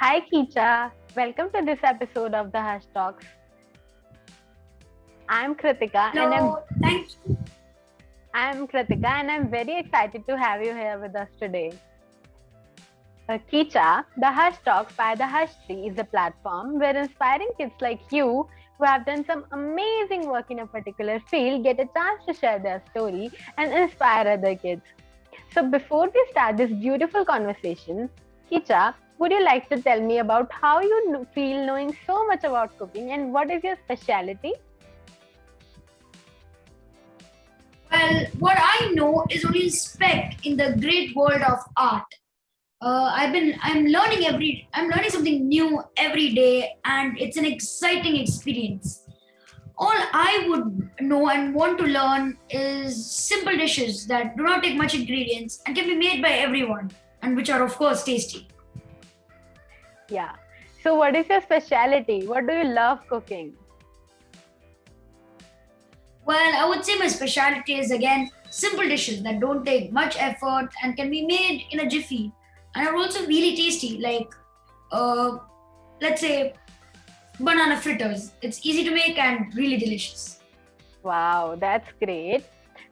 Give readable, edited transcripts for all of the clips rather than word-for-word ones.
Hi Kicha, welcome to this episode of the Hush Talks. I'm Kritika Hello, thank you. and I'm very excited to have you here with us today. Kicha, the Hush Talks by the Hush Tree is a platform where inspiring kids like you who have done some amazing work in a particular field get a chance to share their story and inspire other kids. So before we start this beautiful conversation, Kicha, would you like to tell me about how you feel knowing so much about cooking and what is your specialty? Well, what I know is only speck in the great world of art. I'm learning something new every day, and it's an exciting experience. All I would know and want to learn is simple dishes that do not take much ingredients and can be made by everyone, and which are of course tasty. Yeah. So what is your specialty? What do you love cooking? Well, I would say my specialty is again simple dishes that don't take much effort and can be made in a jiffy, and are also really tasty. Like, uh, let's say banana fritters. It's easy to make and really delicious. Wow, that's great.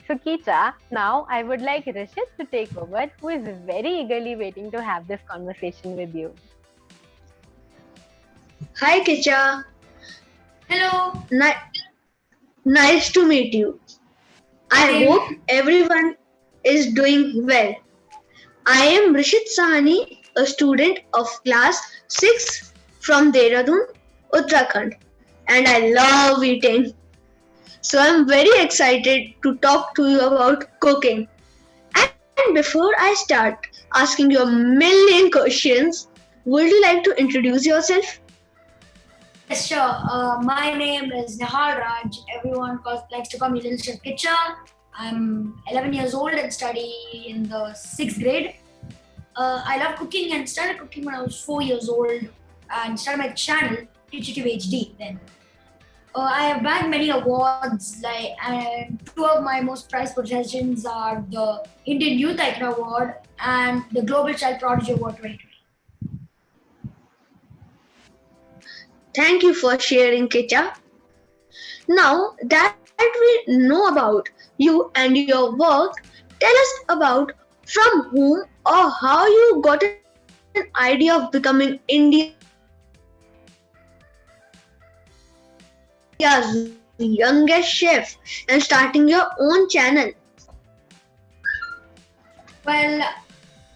So Kicha, now I would like Rishit to take over, who is very eagerly waiting to have this conversation with you. Hi Kicha, Hello. nice to meet you. I Okay. hope everyone is doing well. I am Rishit Sahani, a student of class 6 from Dehradun, Uttarakhand, and I love eating. So I'm very excited to talk to you about cooking. And before I start asking you a million questions, would you like to introduce yourself? Yes, sure. My name is Nihal Raj. Likes to call me Little Chef Kicha. I'm 11 years old and study in the 6th grade. I love cooking and started cooking when I was 4 years old and started my channel, 𝐇𝐮𝐬𝐡 then. I have bagged many awards, and two of my most prized possessions are the Indian Youth Icon Award and the Global Child Prodigy Award 2020. Thank you for sharing, Kicha. Now that we know about you and your work, tell us about from whom or how you got an idea of becoming India's youngest chef and starting your own channel. Well,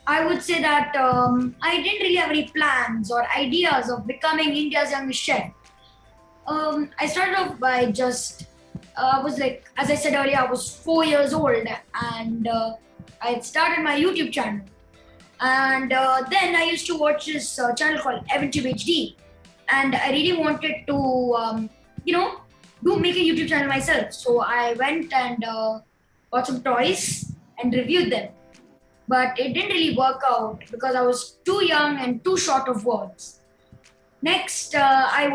I would say that I didn't really have any plans or ideas of becoming India's youngest chef. I started off by I was like, as I said earlier, I was 4 years old and I had started my YouTube channel. And then I used to watch this channel called 𝐓𝐚𝐥 and I really wanted to, make a YouTube channel myself. So I went and bought some toys and reviewed them. But it didn't really work out because I was too young and too short of words. Next, I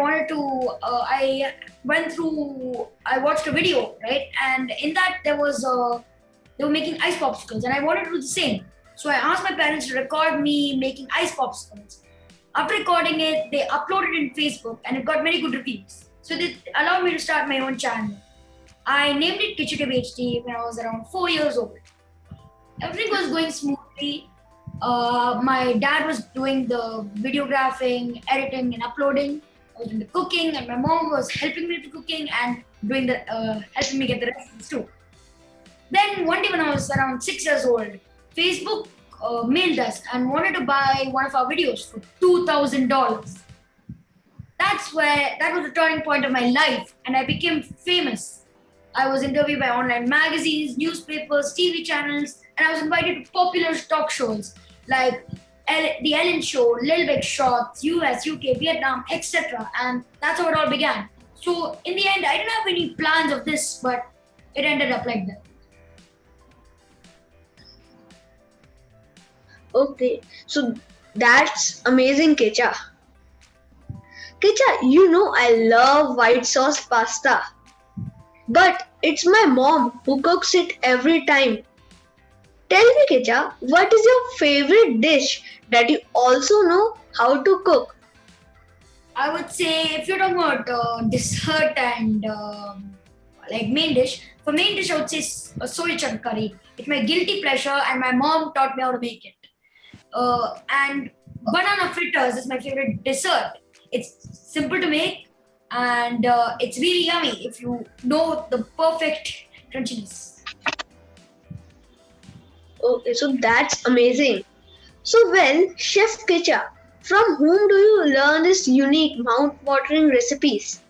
watched a video, right? And in that they were making ice popsicles and I wanted to do the same. So I asked my parents to record me making ice popsicles. After recording it, they uploaded it in Facebook and it got many good reviews. So they allowed me to start my own channel. I named it 𝐾𝐮𝐬𝐡 when I was around 4 years old. Everything was going smoothly. My dad was doing the videographing, editing, and uploading. I was doing the cooking, and my mom was helping me with the cooking and helping me get the recipes too. Then one day when I was around 6 years old, Facebook mailed us and wanted to buy one of our videos for $2,000. That was the turning point of my life, and I became famous. I was interviewed by online magazines, newspapers, TV channels, and I was invited to popular talk shows like The Ellen Show, Lil Big Shots, US, UK, Vietnam, etc. And that's how it all began. So in the end, I didn't have any plans of this, but it ended up like that. Okay, so that's amazing, Kicha. Kicha, you know I love white sauce pasta, but it's my mom who cooks it every time. tell me, Kicha, what is your favorite dish that you also know how to cook? I would say if you're talking about dessert and like main dish, for main dish I would say soy chunk curry. It's my guilty pleasure, and my mom taught me how to make it. And banana fritters is my favorite dessert. It's simple to make, and it's really yummy if you know the perfect crunchiness. Okay, so that's amazing. So, well, Chef Kicha, from whom do you learn this unique mouth-watering recipes?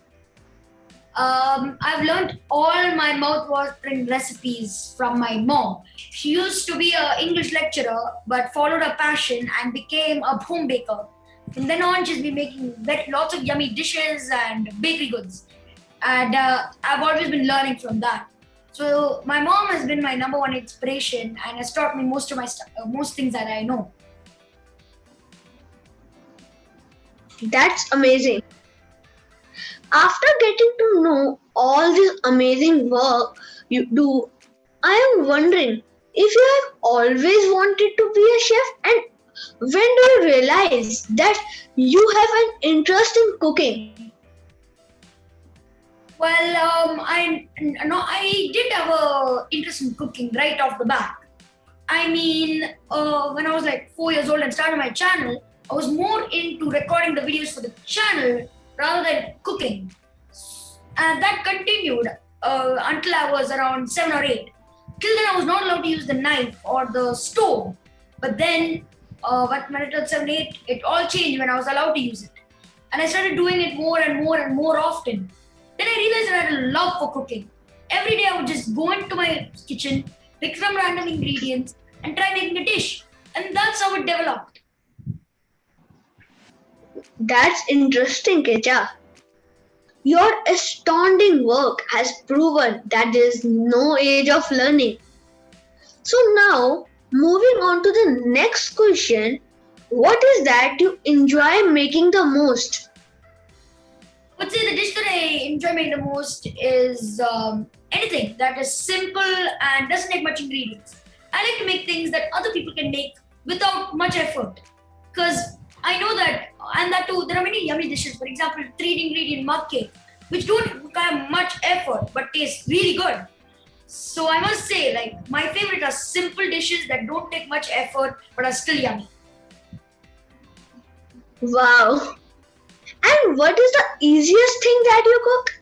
I've learned all my mouth-watering recipes from my mom. She used to be an English lecturer, but followed her passion and became a home baker. From then on, she's been making lots of yummy dishes and bakery goods. And I've always been learning from that. So my mom has been my number one inspiration and has taught me most of my most things that I know. That's amazing. After getting to know all this amazing work you do, I am wondering if you have always wanted to be a chef, and when do you realize that you have an interest in cooking? Well, I did have a interest in cooking right off the bat. I mean, when I was like 4 years old and started my channel, I was more into recording the videos for the channel rather than cooking. And that continued until I was around 7 or 8. Till then, I was not allowed to use the knife or the stove. But then, when I turned 7, 8, it all changed when I was allowed to use it. And I started doing it more and more and more often. Then I realized that I had a love for cooking. Every day I would just go into my kitchen, pick some random ingredients, and try making a dish. And that's how it developed. That's interesting, Kicha. Your astounding work has proven that there is no age of learning. So now, moving on to the next question, what is that you enjoy making the most? I would say the dish that I enjoy making the most is anything that is simple and doesn't take much ingredients. I like to make things that other people can make without much effort. Because I know that, and that too, there are many yummy dishes. For example, 3 ingredient mug cake, which don't require much effort but taste really good. So I must say, like, my favorite are simple dishes that don't take much effort but are still yummy. Wow! And what is the easiest thing that you cook?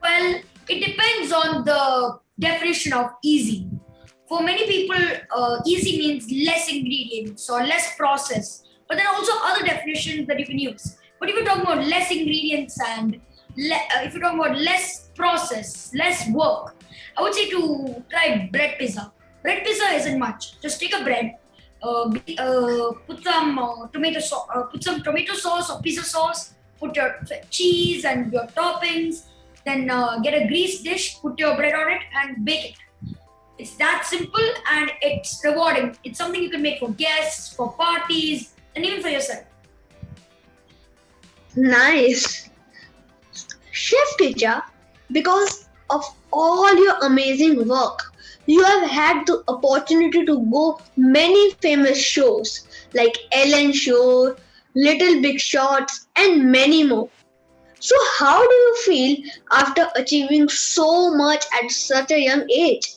Well, it depends on the definition of easy. For many people, easy means less ingredients or less process. But there are also other definitions that you can use. But if you're talking about less ingredients and if you're talking about less process, less work, I would say to try bread pizza. Bread pizza isn't much. Just take a bread, put some tomato sauce or pizza sauce, put your cheese and your toppings, then get a greased dish, put your bread on it and bake it. It's that simple and it's rewarding. It's something you can make for guests, for parties, and even for yourself. Nice. Chef Kicha, because of all your amazing work, you have had the opportunity to go many famous shows like Ellen Show, Little Big Shots, and many more. So how do you feel after achieving so much at such a young age?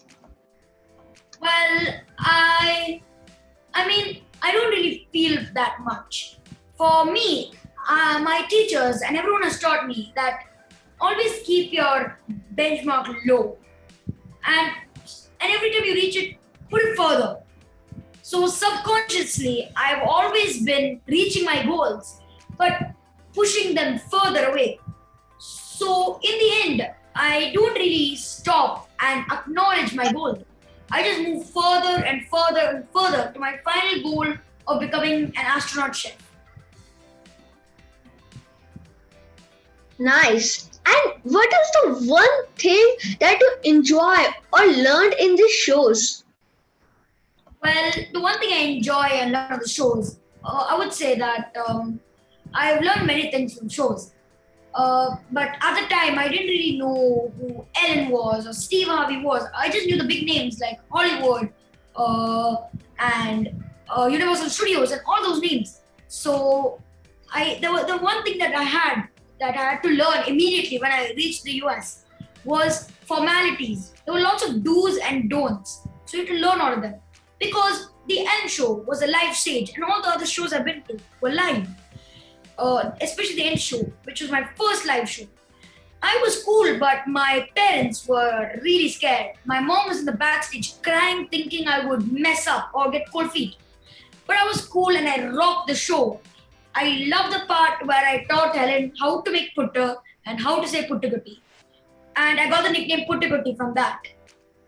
Well, I mean, I don't really feel that much. For me, my teachers and everyone has taught me that always keep your benchmark low. And every time you reach it, put it further. So subconsciously, I've always been reaching my goals, but pushing them further away. So in the end, I don't really stop and acknowledge my goal. I just move further and further and further to my final goal of becoming an astronaut chef. Nice. And what is the one thing that you enjoy or learned in these shows? Well, the one thing I enjoy and learn on the shows, I would say that I've learned many things from shows. But at the time, I didn't really know who Ellen was or Steve Harvey was. I just knew the big names like Hollywood, and Universal Studios and all those names. So there was the one thing that I had to learn immediately when I reached the US was formalities. There were lots of do's and don'ts. So you had to learn all of them. Because the N show was a live stage and all the other shows I've been to were live. Especially the N show, which was my first live show. I was cool, but my parents were really scared. My mom was in the backstage crying, thinking I would mess up or get cold feet. But I was cool and I rocked the show. I love the part where I taught Helen how to make putta and how to say puttagutti. And I got the nickname puttagutti from that.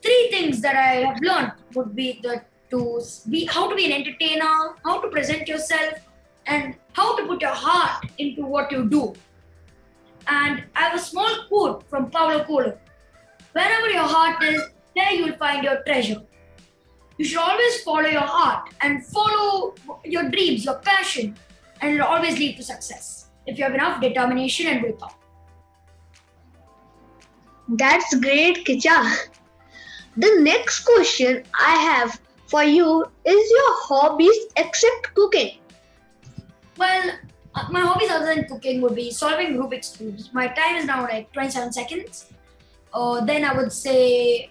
3 things that I have learned would be how to be an entertainer, how to present yourself, and how to put your heart into what you do. And I have a small quote from Paulo Coelho. Wherever your heart is, there you will find your treasure. You should always follow your heart and follow your dreams, your passion, and it will always lead to success if you have enough determination and willpower. That's great, Kicha. The next question I have for you is your hobbies except cooking. Well, my hobbies other than cooking would be solving Rubik's Cubes. My time is now like 27 seconds. Then I would say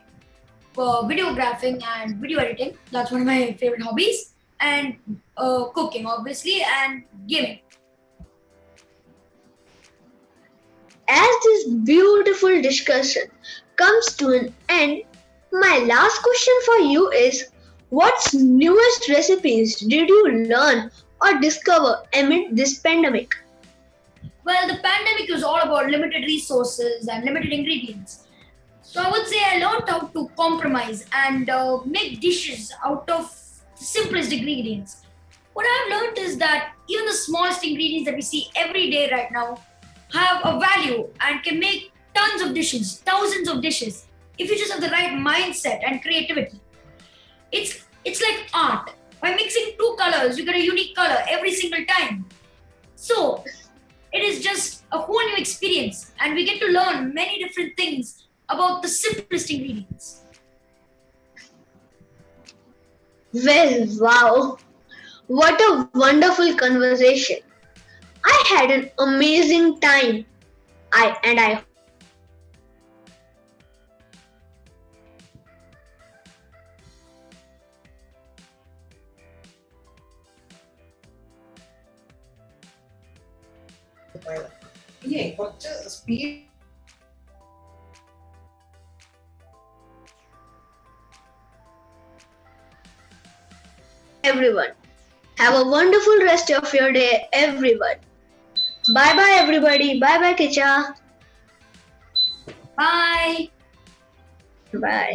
videographing and video editing. That's one of my favorite hobbies. And cooking, obviously, and gaming. As this beautiful discussion comes to an end, my last question for you is, what's newest recipes did you learn or discover amid this pandemic? Well, the pandemic was all about limited resources and limited ingredients. So I would say I learned how to compromise and make dishes out of the simplest ingredients. What I've learned is that even the smallest ingredients that we see every day right now have a value and can make tons of dishes, thousands of dishes, if you just have the right mindset and creativity. It's like art. By mixing 2 colors, you get a unique color every single time. So it is just a whole new experience, and we get to learn many different things about the simplest ingredients. Well, wow. What a wonderful conversation. I had an amazing time. I കുറച്ച് speed everyone. Have a wonderful rest of your day, everyone. Bye bye, everybody. Bye bye, Kicha. Bye. Bye.